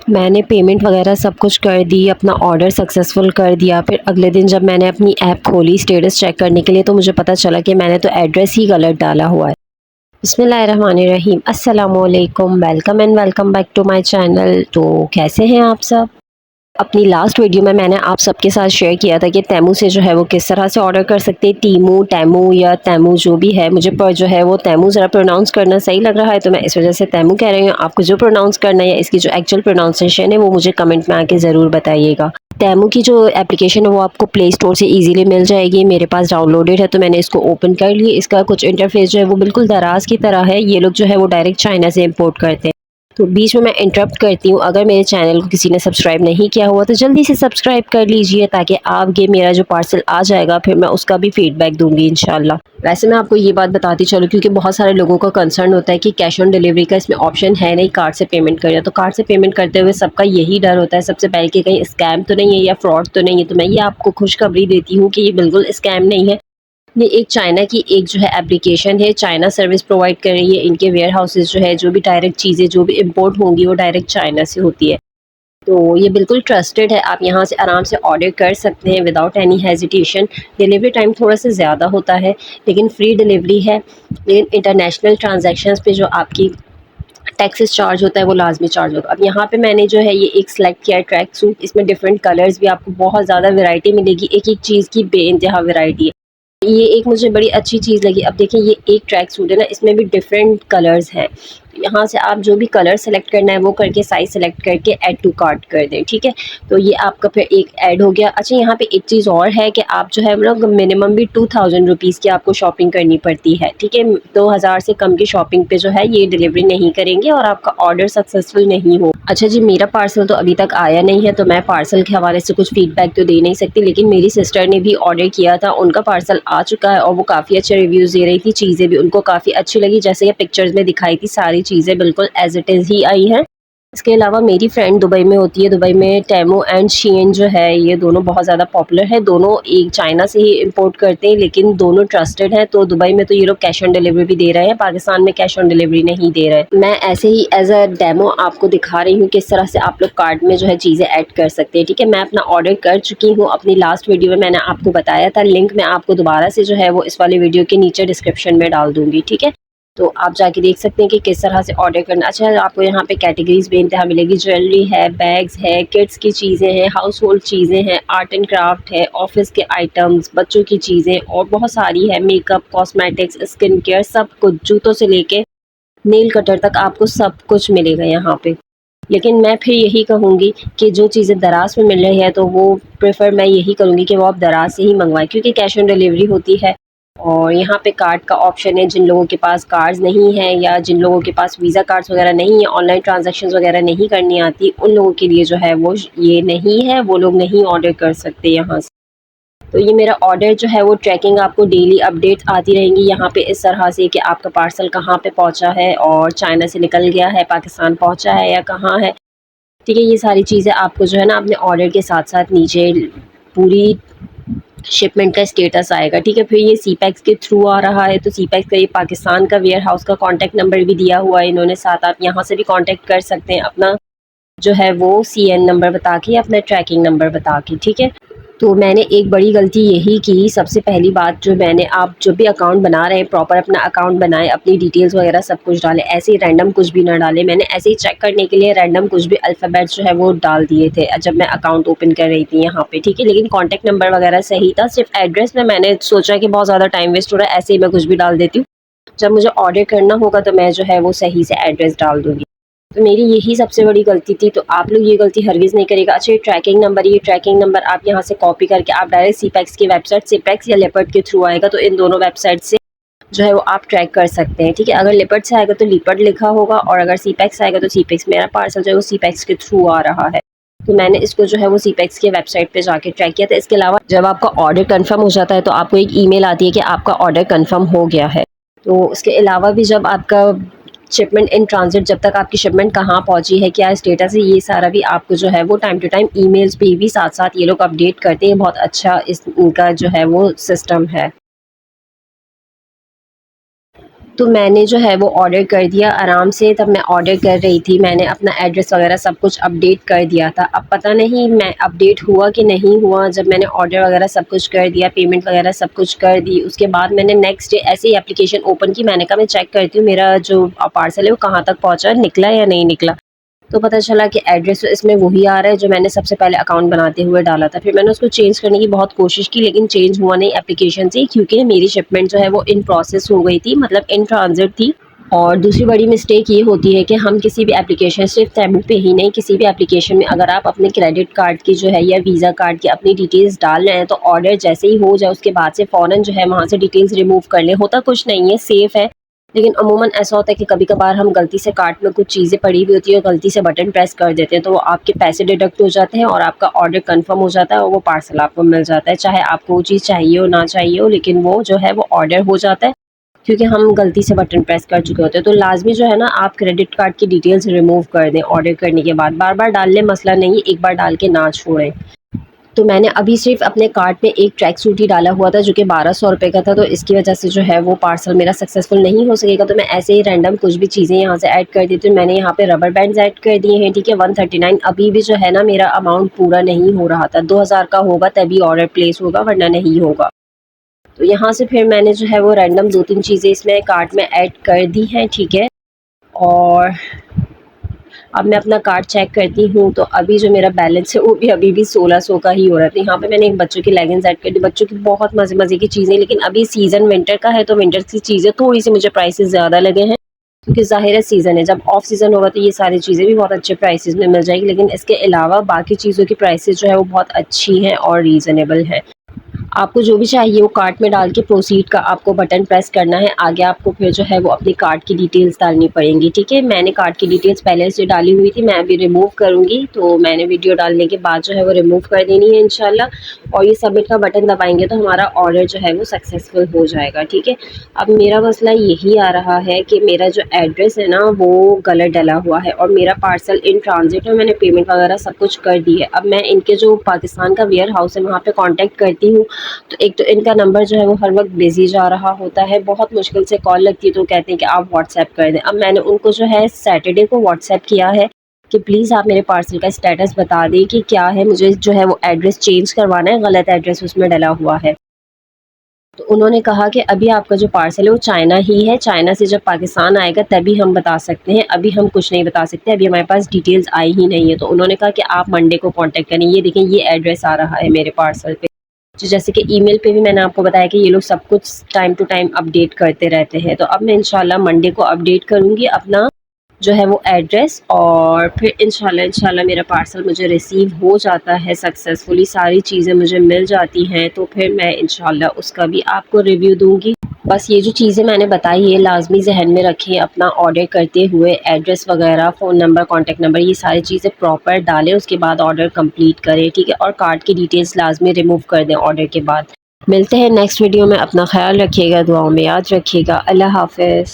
मैंने पेमेंट वगैरह सब कुछ कर दी, अपना ऑर्डर सक्सेसफुल कर दिया। फिर अगले दिन जब मैंने अपनी ऐप खोली स्टेटस चेक करने के लिए, तो मुझे पता चला कि मैंने तो एड्रेस ही गलत डाला हुआ है। बिस्मिल्लाहिर्रहमानिर्रहीम, अस्सलामुअलैकुम, welcome and welcome back to my channel. तो कैसे हैं आप सब? अपनी लास्ट वीडियो में मैंने आप सबके साथ शेयर किया था कि तैमू से जो है वो किस तरह से ऑर्डर कर सकते हैं। टीमू, टैमू या तैमू जो भी है, मुझे पर जो है वो तैमू ज़रा प्रोनाउंस करना सही लग रहा है, तो मैं इस वजह से तैमू कह रही हूँ। आपको जो प्रोनाउंस करना है या इसकी जो एक्चुअल प्रोनाउंसिएशन है वो मुझे कमेंट में आके ज़रूर बताइएगा। तैमू की जो एप्लीकेशन है वो आपको प्ले स्टोर से ईज़िली मिल जाएगी। मेरे पास डाउनलोडेड है तो मैंने इसको ओपन कर लिया। इसका कुछ इंटरफेस जो है वो बिल्कुल दराज की तरह है। ये लोग जो है वो डायरेक्ट चाइना से इम्पोर्ट करते हैं। तो बीच में मैं इंटरप्ट करती हूँ। अगर मेरे चैनल को किसी ने सब्सक्राइब नहीं किया हुआ तो जल्दी से सब्सक्राइब कर लीजिए, ताकि आपके मेरा जो पार्सल आ जाएगा फिर मैं उसका भी फीडबैक दूंगी इंशाल्लाह। वैसे मैं आपको ये बात बताती चलूँ, क्योंकि बहुत सारे लोगों का कंसर्न होता है कि कैश ऑन डिलीवरी का इसमें ऑप्शन है नहीं, कार्ड से पेमेंट करें। तो कार्ड से पेमेंट करते हुए सबका यही डर होता है सबसे पहले कि कहीं स्कैम तो नहीं है या फ्रॉड तो नहीं है। तो मैं ये आपको खुशखबरी देती हूँ कि ये बिल्कुल स्कैम नहीं है। ये एक चाइना की एक जो है एप्लीकेशन है, चाइना सर्विस प्रोवाइड कर रही है। इनके वेयर हाउसेस जो है, जो भी डायरेक्ट चीज़ें जो भी इंपोर्ट होंगी वो डायरेक्ट चाइना से होती है। तो ये बिल्कुल ट्रस्टेड है। आप यहाँ से आराम से ऑर्डर कर सकते हैं without any hesitation. Delivery time थोड़ा सा ज़्यादा होता है, लेकिन फ्री डिलीवरी है। लेकिन इंटरनेशनल ट्रांजैक्शंस पे जो आपकी टैक्सेस चार्ज होता है वो लाजमी चार्ज होगा। अब यहाँ पे मैंने जो है ये एक सिलेक्ट किया है ट्रैक सूट। इसमें डिफरेंट कलर्स भी आपको बहुत ज़्यादा वैरायटी मिलेगी। एक एक चीज़ की बेइंतहा वैरायटी है। ये एक मुझे बड़ी अच्छी चीज़ लगी। अब देखिए ये एक ट्रैक सूट है ना, इसमें भी डिफरेंट कलर्स हैं। यहाँ से आप जो भी कलर सेलेक्ट करना है वो करके साइज सेलेक्ट करके ऐड टू कार्ट कर दें, ठीक है। तो ये आपका फिर एक ऐड हो गया। अच्छा, यहाँ पे एक चीज़ और है कि आप जो है लोग मिनिमम भी 2000 रुपीज़ की आपको शॉपिंग करनी पड़ती है, ठीक है। 2000 से कम की शॉपिंग पे जो है ये डिलीवरी नहीं करेंगे और आपका ऑर्डर सक्सेसफुल नहीं हो। अच्छा जी, मेरा पार्सल तो अभी तक आया नहीं है, तो मैं पार्सल के हवाले से कुछ फीडबैक तो दे नहीं सकती। लेकिन मेरी सिस्टर ने भी ऑर्डर किया था, उनका पार्सल आ चुका है और वो काफ़ी अच्छे रिव्यूज़ दे रही थी। चीज़ें भी उनको काफ़ी अच्छी लगी, जैसे कि पिक्चर्स में दिखाई थी सारी चीज़ें बिल्कुल एज़ इट इज़ ही आई हैं। इसके अलावा मेरी फ्रेंड दुबई में होती है। दुबई में टेमू एंड शीन जो है ये दोनों बहुत ज़्यादा पॉपुलर है। दोनों एक चाइना से ही इंपोर्ट करते हैं, लेकिन दोनों ट्रस्टेड हैं। तो दुबई में तो ये लोग कैश ऑन डिलीवरी भी दे रहे हैं, पाकिस्तान में कैश ऑन डिलीवरी नहीं दे रहे। मैं ऐसे ही एज अ डेमो आपको दिखा रही हूँ किस तरह से आप लोग कार्ड में जो है चीज़ें ऐड कर सकते हैं, ठीक है। मैं अपना ऑर्डर कर चुकी हूँ। अपनी लास्ट वीडियो में मैंने आपको बताया था, लिंक मैं आपको दोबारा से जो है वो इस वाली वीडियो के नीचे डिस्क्रिप्शन में डाल दूँगी, ठीक है। तो आप जाके देख सकते हैं कि किस तरह से ऑर्डर करना। अच्छा, आपको यहाँ पे कैटेगरीज बेइंतहा मिलेगी। ज्वेलरी है, बैग्स है, किड्स की चीज़ें हैं, हाउस होल्ड चीज़ें हैं, आर्ट एंड क्राफ्ट है, ऑफिस के आइटम्स, बच्चों की चीज़ें और बहुत सारी है। मेकअप, कॉस्मेटिक्स, स्किन केयर, सब कुछ, जूतों से लेके नेल कटर तक आपको सब कुछ मिलेगा यहाँ पे। लेकिन मैं फिर यही कहूँगी कि जो चीज़ें दराज़ में मिल रही है तो वो प्रेफ़र मैं यही करूँगी कि वो आप दराज़ से ही मँगवाएँ, क्योंकि कैश ऑन डिलीवरी होती है। और यहाँ पे कार्ड का ऑप्शन है। जिन लोगों के पास कार्ड्स नहीं हैं या जिन लोगों के पास वीज़ा कार्ड्स वगैरह नहीं है, ऑनलाइन ट्रांज़ैक्शंस वगैरह नहीं करनी आती, उन लोगों के लिए जो है वो ये नहीं है, वो लोग नहीं ऑर्डर कर सकते यहाँ से। तो ये मेरा ऑर्डर जो है वो ट्रैकिंग आपको डेली अपडेट्स आती रहेंगी यहाँ पे इस तरह से कि आपका पार्सल कहाँ पे पहुँचा है और चाइना से निकल गया है, पाकिस्तान पहुँचा है या कहाँ है, ठीक है। ये सारी चीज़ें आपको जो है ना अपने ऑर्डर के साथ-साथ नीचे पूरी शिपमेंट का स्टेटस आएगा, ठीक है। फिर ये सीपैक्स के थ्रू आ रहा है, तो सीपैक्स का ये पाकिस्तान का वेयर हाउस का कॉन्टैक्ट नंबर भी दिया हुआ है इन्होंने साथ। आप यहाँ से भी कॉन्टैक्ट कर सकते हैं अपना जो है वो सीएन नंबर बता के, अपना ट्रैकिंग नंबर बता के, ठीक है। तो मैंने एक बड़ी गलती यही की। सबसे पहली बात जो मैंने, आप जब भी अकाउंट बना रहे हैं प्रॉपर अपना अकाउंट बनाएं, अपनी डिटेल्स वगैरह सब कुछ डालें, ऐसे ही रैंडम कुछ भी ना डालें। मैंने ऐसे ही चेक करने के लिए रैंडम कुछ भी अल्फ़ाबेट्स जो है वो डाल दिए थे जब मैं अकाउंट ओपन कर रही थी यहाँ पे, ठीक है। लेकिन कॉन्टैक्ट नंबर वगैरह सही था। सिर्फ एड्रेस में मैंने सोचा कि बहुत ज़्यादा टाइम वेस्ट हो रहा है, ऐसे ही मैं कुछ भी डाल देती हूँ। जब मुझे ऑर्डर करना होगा तो मैं जो है वो सही से एड्रेस डाल दूँगी। तो मेरी यही सबसे बड़ी गलती थी, तो आप लोग ये गलती हरगिज़ नहीं करिएगा। अच्छा, ये ट्रैकिंग नंबर आप यहाँ से कॉपी करके आप डायरेक्ट सीपैक्स की वेबसाइट, सीपैक्स या लेपर्ड के थ्रू आएगा, तो इन दोनों वेबसाइट से जो है वो आप ट्रैक कर सकते हैं, ठीक है। अगर लेपर्ड से आएगा तो लेपर्ड लिखा होगा और अगर सीपैक्स आएगा तो सीपैक्स। मेरा पार्सल जो है वो सीपैक्स के थ्रू आ रहा है, तो मैंने इसको जो है वो सीपैक्स की वेबसाइट पे जाके ट्रैक किया था। इसके अलावा जब आपका ऑर्डर कन्फर्म हो जाता है तो आपको एक ईमेल आती है कि आपका ऑर्डर कन्फर्म हो गया है। तो उसके अलावा भी जब आपका शिपमेंट इन ट्रांजिट, जब तक आपकी शिपमेंट कहाँ पहुँची है, क्या स्टेटस है, ये सारा भी आपको जो है वो टाइम टू टाइम ईमेल्स पे भी साथ-साथ ये लोग अपडेट करते हैं। बहुत अच्छा इनका जो है वो सिस्टम है। तो मैंने जो है वो ऑर्डर कर दिया आराम से। तब मैं ऑर्डर कर रही थी, मैंने अपना एड्रेस वगैरह सब कुछ अपडेट कर दिया था। अब पता नहीं मैं अपडेट हुआ कि नहीं हुआ। जब मैंने ऑर्डर वगैरह सब कुछ कर दिया, पेमेंट वगैरह सब कुछ कर दी, उसके बाद मैंने नेक्स्ट डे ऐसे ही एप्लीकेशन ओपन की। मैंने कहा मैं चेक करती हूँ मेरा जो पार्सल है वो कहाँ तक पहुँचा, निकला या नहीं निकला। तो पता चला कि एड्रेस तो इसमें वही आ रहा है जो मैंने सबसे पहले अकाउंट बनाते हुए डाला था। फिर मैंने उसको चेंज करने की बहुत कोशिश की, लेकिन चेंज हुआ नहीं एप्लीकेशन से, क्योंकि मेरी शिपमेंट जो है वो इन प्रोसेस हो गई थी, मतलब इन ट्रांजिट थी। और दूसरी बड़ी मिस्टेक ये होती है कि हम किसी भी एप्लीकेशन, सिर्फ तैमूर पे ही नहीं, किसी भी एप्लीकेशन में अगर आप अपने क्रेडिट कार्ड की जो है या वीज़ा कार्ड की अपनी डिटेल्स डाल रहे हैं, तो ऑर्डर जैसे ही हो जाए उसके बाद से फ़ौरन जो है वहाँ से डिटेल्स रिमूव कर लें। होता कुछ नहीं है, सेफ़ है। लेकिन अमूमन ऐसा होता है कि कभी-कभार हम गलती से कार्ट में कुछ चीज़ें पड़ी हुई होती है और गलती से बटन प्रेस कर देते हैं, तो वो आपके पैसे डिडक्ट हो जाते हैं और आपका ऑर्डर कंफर्म हो जाता है और वो पार्सल आपको मिल जाता है। चाहे आपको वो चीज़ चाहिए हो ना चाहिए हो, लेकिन वो जो है वो ऑर्डर हो जाता है, क्योंकि हम गलती से बटन प्रेस कर चुके होते हैं। तो लाज़मी जो है ना, आप क्रेडिट कार्ड की डिटेल्स रिमूव कर दें ऑर्डर करने के बाद। बार-बार डाल लें मसला नहीं है, एक बार डाल के ना छोड़ें। तो मैंने अभी सिर्फ़ अपने कार्ट में एक ट्रैक सूट ही डाला हुआ था जो कि 1200 रुपए का था, तो इसकी वजह से जो है वो पार्सल मेरा सक्सेसफुल नहीं हो सकेगा। तो मैं ऐसे ही रैंडम कुछ भी चीज़ें यहाँ से ऐड कर देती हूँ। मैंने यहाँ पे रबर बैंड्स ऐड कर दिए हैं, ठीक है, 139। अभी भी जो है ना मेरा अमाउंट पूरा नहीं हो रहा था, 2000 का होगा तभी ऑर्डर प्लेस होगा, वरना नहीं होगा। तो यहाँ से फिर मैंने जो है वो रैंडम 2-3 चीज़ें इसमें कार्ट में ऐड कर दी हैं, ठीक है। और अब मैं अपना कार्ड चेक करती हूँ, तो अभी जो मेरा बैलेंस है वो भी अभी भी 1600 का ही हो रहा है। तो यहाँ पे मैंने एक बच्चों की लेगिंग्स ऐड कर दी, बच्चों की बहुत मज़े-मज़े की चीज़ें। लेकिन अभी सीज़न विंटर का है, तो विंटर की चीज़ें थोड़ी-सी मुझे प्राइसेस ज़्यादा लगे हैं, क्योंकि ज़ाहिर है सीज़न है। जब ऑफ सीज़न होगा तो ये सारी चीज़ें भी बहुत अच्छे प्राइसेस में मिल जाएगी, लेकिन इसके अलावा बाकी चीज़ों की प्राइसेस जो है वो बहुत अच्छी हैं और रीज़नेबल हैं। आपको जो भी चाहिए वो कार्ट में डाल के प्रोसीड का आपको बटन प्रेस करना है। आगे आपको फिर जो है वो अपनी कार्ड की डिटेल्स डालनी पड़ेंगी, ठीक है। मैंने कार्ड की डिटेल्स पहले से डाली हुई थी, मैं अभी रिमूव करूँगी, तो मैंने वीडियो डालने के बाद जो है वो रिमूव कर देनी है इंशाल्लाह। और ये सबमिट का बटन दबाएंगे तो हमारा ऑर्डर जो है वो सक्सेसफुल हो जाएगा, ठीक है। अब मेरा मसला यही आ रहा है कि मेरा जो एड्रेस है ना वो गलत डला हुआ है और मेरा पार्सल इन ट्रांजिट है, मैंने पेमेंट वगैरह सब कुछ कर दी है। अब मैं इनके जो पाकिस्तान का वेयर हाउस है वहाँ पे कॉन्टैक्ट करती हूँ, तो एक तो इनका नंबर जो है वो हर वक्त बिज़ी जा रहा होता है, बहुत मुश्किल से कॉल लगती है, तो कहते हैं कि आप व्हाट्सएप कर दें। अब मैंने उनको जो है सैटरडे को व्हाट्सएप किया है कि प्लीज़ आप मेरे पार्सल का स्टेटस बता दें कि क्या है, मुझे जो है वो एड्रेस चेंज करवाना है, गलत एड्रेस उसमें डला हुआ है। तो उन्होंने कहा कि अभी आपका जो पार्सल है वो चाइना ही है, चाइना से जब पाकिस्तान आएगा तभी हम बता सकते हैं, अभी हम कुछ नहीं बता सकते, अभी हमारे पास डिटेल्स आई ही नहीं है। तो उन्होंने कहा कि आप मंडे को कॉन्टैक्ट करें। ये देखें, ये एड्रेस आ रहा है मेरे पार्सल पे। तो जैसे कि ईमेल पे भी मैंने आपको बताया कि ये लोग सब कुछ टाइम टू टाइम अपडेट करते रहते हैं। तो अब मैं इंशाल्लाह मंडे को अपडेट करूँगी अपना जो है वो एड्रेस, और फिर इंशाल्लाह मेरा पार्सल मुझे रिसीव हो जाता है सक्सेसफुली, सारी चीज़ें मुझे मिल जाती हैं, तो फिर मैं इंशाल्लाह उसका भी आपको रिव्यू दूँगी। बस ये जो चीज़ें मैंने बताई ये लाज़मी ज़हन में रखें, अपना ऑर्डर करते हुए एड्रेस वगैरह, फ़ोन नंबर, कॉन्टैक्ट नंबर, ये सारी चीज़ें प्रॉपर डालें, उसके बाद ऑर्डर कंप्लीट करें, ठीक है। और कार्ड की डिटेल्स लाज़मी रिमूव कर दें ऑर्डर के बाद। मिलते हैं नेक्स्ट वीडियो में, अपना ख़्याल रखिएगा, दुआओं में याद रखिएगा। अल्लाह हाफ़िज़।